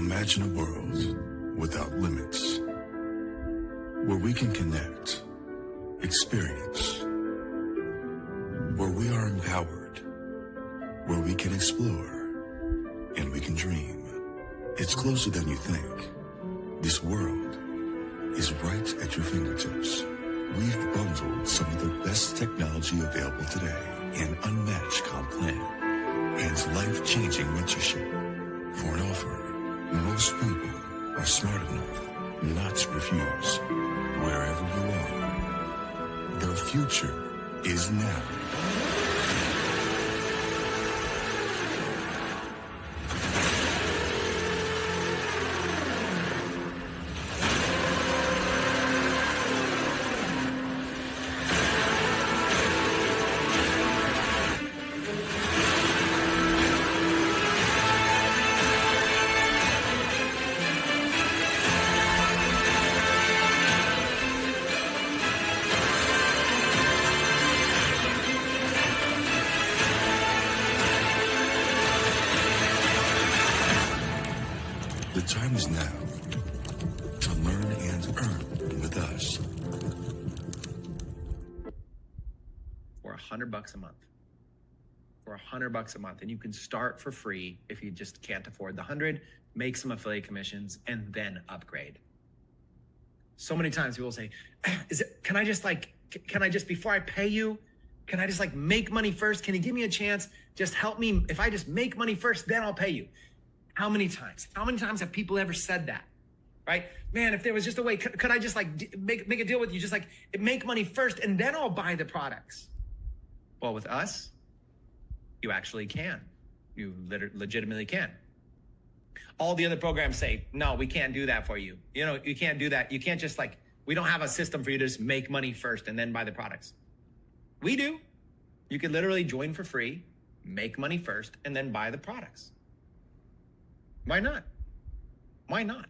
Imagine a world without limits, where we can connect, experience, where we are empowered, where we can explore, and we can dream. It's closer than you think. This world is right at your fingertips. We've bundled some of the best technology available today, an unmatched comp plan, and life-changing mentorship. For an offer most people are smart enough not to refuse. Wherever you are, the future is now. The time is now to learn and earn with us. For $100 a month. For $100 a month. And you can start for free if you just can't afford the 100, make some affiliate commissions, and then upgrade. So many times people say, can I just, before I pay you, can I just make money first? Can you give me a chance? Just help me. If I just make money first, then I'll pay you. How many times? How many times have people ever said that? Right? Man, if there was just a way, could I just make a deal with you? Just make money first and then I'll buy the products. Well, with us, you actually can. You legitimately can. All the other programs say, no, we can't do that for you. You know, you can't do that. You can't just we don't have a system for you to just make money first and then buy the products. We do. You can literally join for free, make money first, and then buy the products. Why not? Why not?